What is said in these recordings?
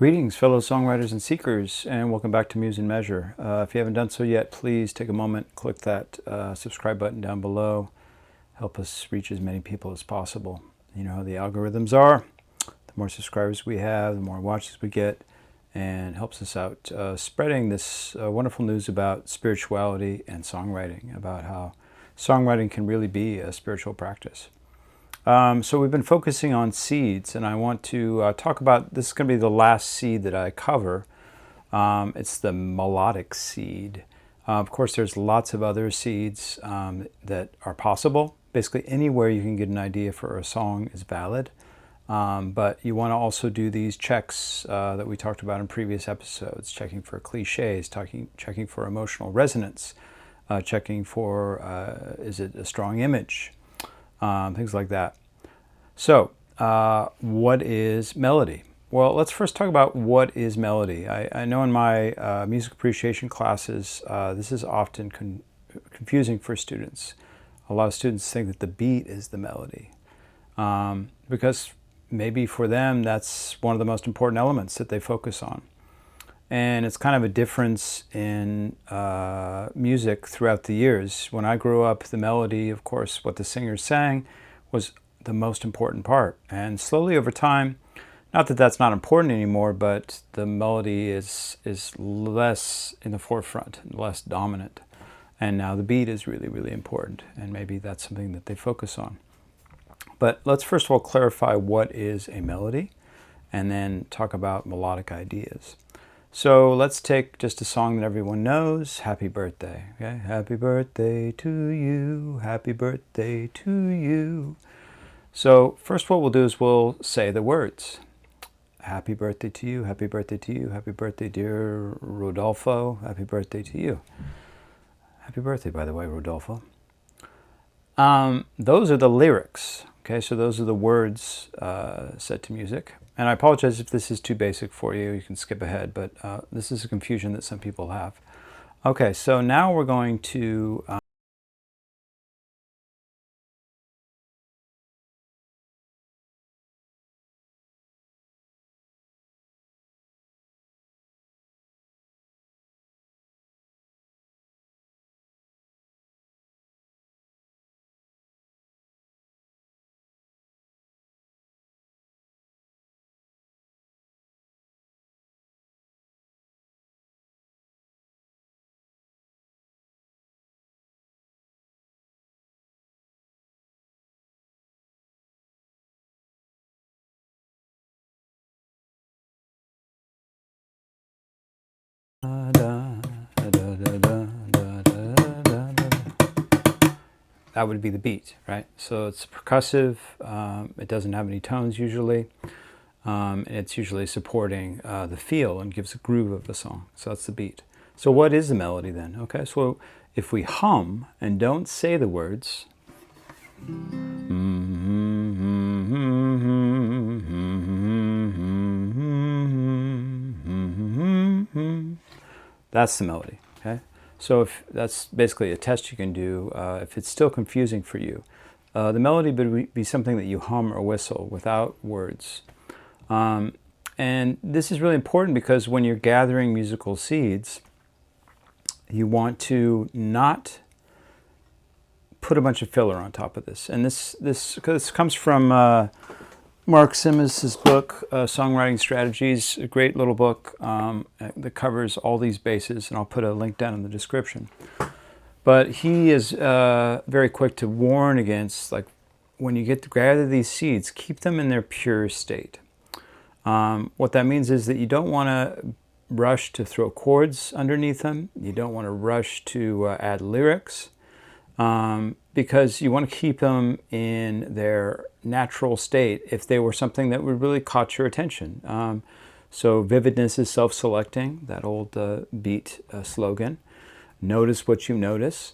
Greetings, fellow songwriters and seekers, and welcome back to Muse and Measure. If you haven't done so yet, please take a moment, click that subscribe button down below. Help us reach as many people as possible. You know how the algorithms are. The more subscribers we have, the more watches we get, and helps us out spreading this wonderful news about spirituality and songwriting, about how songwriting can really be a spiritual practice. So we've been focusing on seeds, and I want to talk about, this is going to be the last seed that I cover. It's the melodic seed. Of course, there's lots of other seeds that are possible. Basically, anywhere you can get an idea for a song is valid. But you want to also do these checks that we talked about in previous episodes, checking for cliches, checking for emotional resonance, checking for is it a strong image, things like that. So, what is melody? Well, let's first talk about what is melody. I know in my music appreciation classes, this is often confusing for students. A lot of students think that the beat is the melody, because maybe for them that's one of the most important elements that they focus on. And it's kind of a difference in music throughout the years. When I grew up, the melody, of course, what the singer sang was the most important part. And slowly over time, not that that's not important anymore, but the melody is less in the forefront, less dominant. And now the beat is really, really important. And maybe that's something that they focus on. But let's first of all clarify what is a melody, and then talk about melodic ideas. So let's take just a song that everyone knows, Happy Birthday. Okay? Happy birthday to you, happy birthday to you. So first what we'll do is we'll say the words. Happy birthday to you, happy birthday to you, happy birthday dear Rodolfo, happy birthday to you. Happy birthday, by the way, Rodolfo. Those are the lyrics. Okay, so those are the words set to music. And I apologize if this is too basic for you. You can skip ahead, but this is a confusion that some people have. Okay, so now we're going to... That would be the beat, right? So it's percussive, it doesn't have any tones usually, and it's usually supporting the feel and gives a groove of the song. So that's the beat. So what is the melody then? Okay, so if we hum and don't say the words, that's the melody, okay? So if that's basically a test you can do, if it's still confusing for you. The melody would be something that you hum or whistle without words. And this is really important because when you're gathering musical seeds, you want to not put a bunch of filler on top of this. And this comes from Mark Simos' book, Songwriting Strategies, a great little book that covers all these bases, and I'll put a link down in the description. But he is very quick to warn against, like, when you get to gather these seeds, keep them in their pure state. What that means is that you don't want to rush to throw chords underneath them. You don't want to rush to add lyrics. Because you want to keep them in their natural state if they were something that would really caught your attention. So vividness is self-selecting, that old beat slogan. Notice what you notice.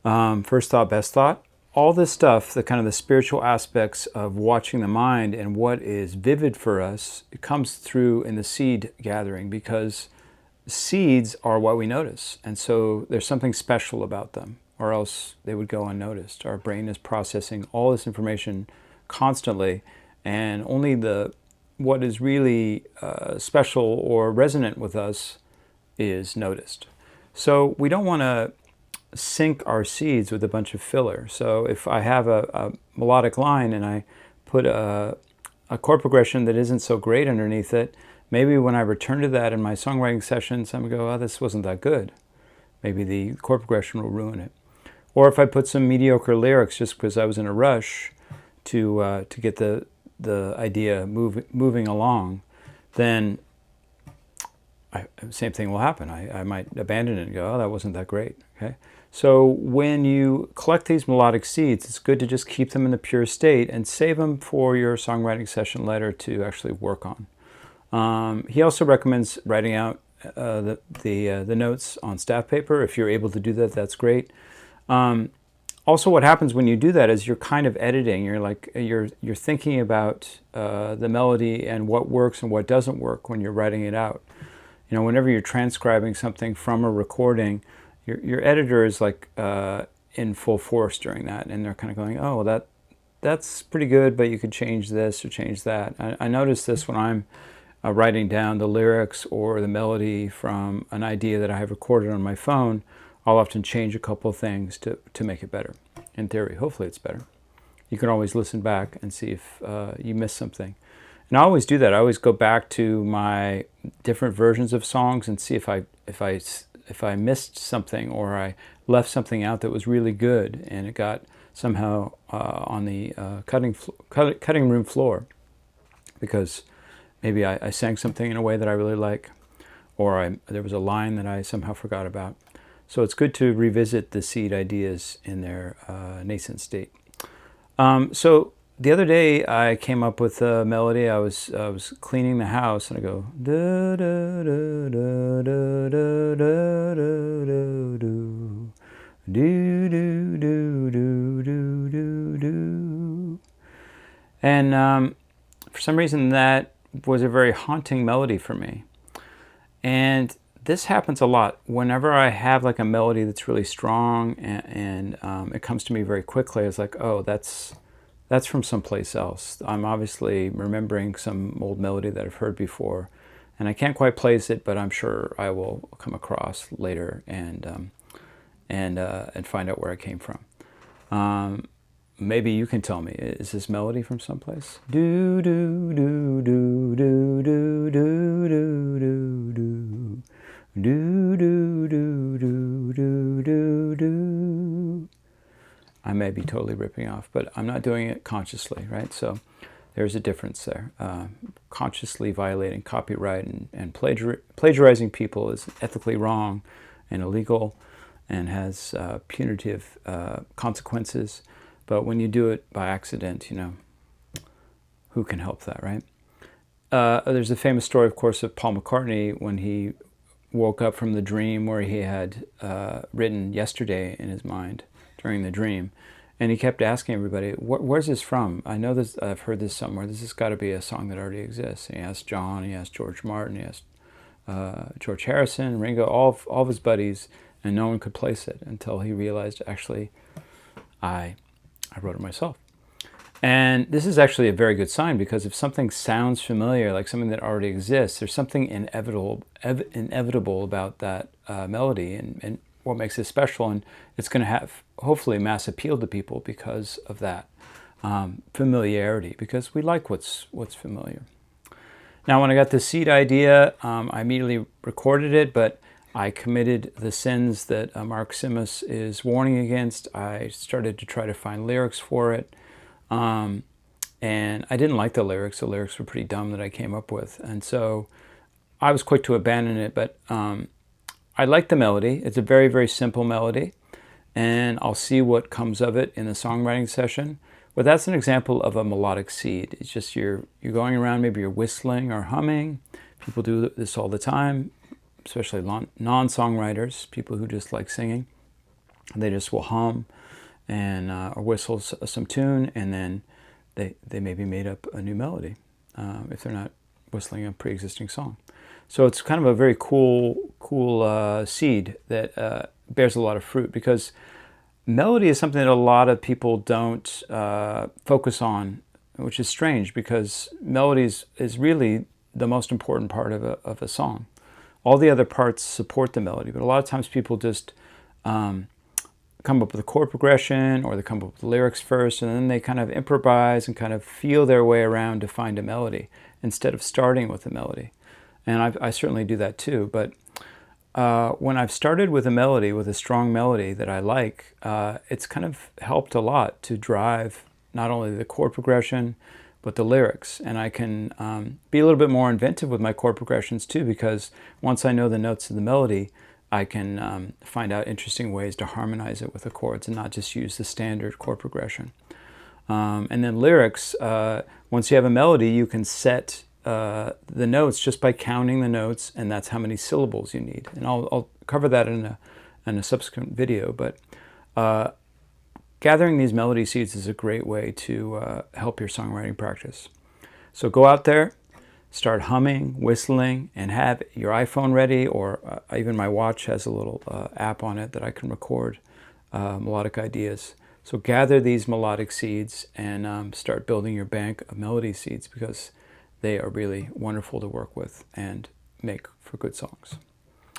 First thought, best thought. All this stuff, the kind of the spiritual aspects of watching the mind and what is vivid for us, it comes through in the seed gathering, because seeds are what we notice. And so there's something special about them, or else they would go unnoticed. Our brain is processing all this information constantly, and only the what is really special or resonant with us is noticed. So we don't want to sink our seeds with a bunch of filler. So if I have a melodic line and I put a chord progression that isn't so great underneath it, maybe when I return to that in my songwriting sessions, I'm going to go, oh, this wasn't that good. Maybe the chord progression will ruin it. Or if I put some mediocre lyrics just because I was in a rush to get the idea moving along, then same thing will happen. I might abandon it and go, oh, that wasn't that great. Okay. So when you collect these melodic seeds, it's good to just keep them in the pure state and save them for your songwriting session later to actually work on. He also recommends writing out the notes on staff paper. If you're able to do that, that's great. Also, what happens when you do that is you're kind of editing. You're thinking about the melody and what works and what doesn't work when you're writing it out. You know, whenever you're transcribing something from a recording, your editor is like in full force during that, and they're kind of going, oh, well, that's pretty good, but you could change this or change that. I notice this when I'm writing down the lyrics or the melody from an idea that I have recorded on my phone. I'll often change a couple of things to make it better. In theory, hopefully it's better. You can always listen back and see if you missed something. And I always do that. I always go back to my different versions of songs and see if I missed something or I left something out that was really good and it got somehow on the cutting room floor because maybe I sang something in a way that I really like, or there was a line that I somehow forgot about. So it's good to revisit the seed ideas in their nascent state. So the other day I came up with a melody. I was cleaning the house and I go da da da da da da da da do do do do do do do do, and for some reason that was a very haunting melody for me. And this happens a lot whenever I have like a melody that's really strong and it comes to me very quickly. It's like, oh, that's from someplace else. I'm obviously remembering some old melody that I've heard before, and I can't quite place it, but I'm sure I will come across later and find out where it came from. Maybe you can tell me, is this melody from someplace? Do do do do do do do do do do. Do do do do do do do. I may be totally ripping off, but I'm not doing it consciously, right? So there's a difference there. Consciously violating copyright and plagiarizing people is ethically wrong and illegal and has punitive consequences. But when you do it by accident, you know, who can help that, right? There's a famous story, of course, of Paul McCartney when he woke up from the dream where he had written Yesterday in his mind during the dream. And he kept asking everybody, where's this from? I know this, I've heard this somewhere. This has got to be a song that already exists. And he asked John, he asked George Martin, he asked George Harrison, Ringo, all of his buddies, and no one could place it until he realized, actually, I wrote it myself. And this is actually a very good sign, because if something sounds familiar, like something that already exists, there's something inevitable about that melody and what makes it special, and it's going to have hopefully mass appeal to people because of that familiarity, because we like what's familiar. Now, when I got the seed idea, I immediately recorded it, but I committed the sins that Mark Simos is warning against. I started to try to find lyrics for it. And I didn't like the lyrics. The lyrics were pretty dumb that I came up with. And so I was quick to abandon it, but I like the melody. It's a very, very simple melody, and I'll see what comes of it in the songwriting session. But that's an example of a melodic seed. It's just you're going around, maybe you're whistling or humming. People do this all the time, especially non-songwriters, people who just like singing. They just will hum and or whistle some tune, and then they maybe made up a new melody if they're not whistling a pre-existing song. So it's kind of a very cool seed that bears a lot of fruit, because melody is something that a lot of people don't focus on which is strange because melodies is really the most important part of a song. All the other parts support the melody, but a lot of times people just come up with a chord progression, or they come up with the lyrics first, and then they kind of improvise and kind of feel their way around to find a melody instead of starting with a melody. And I certainly do that too, but when I've started with a melody, with a strong melody that I like, it's kind of helped a lot to drive not only the chord progression, but the lyrics. And I can be a little bit more inventive with my chord progressions too, because once I know the notes of the melody, I can find out interesting ways to harmonize it with the chords and not just use the standard chord progression. And then lyrics, once you have a melody, you can set the notes just by counting the notes, and that's how many syllables you need. And I'll cover that in a subsequent video, but gathering these melody seeds is a great way to help your songwriting practice. So go out there, start humming, whistling, and have your iPhone ready, or even my watch has a little app on it that I can record melodic ideas. So gather these melodic seeds and start building your bank of melody seeds, because they are really wonderful to work with and make for good songs.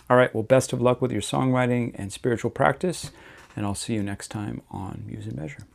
All right, well, best of luck with your songwriting and spiritual practice, and I'll see you next time on Muse and Measure.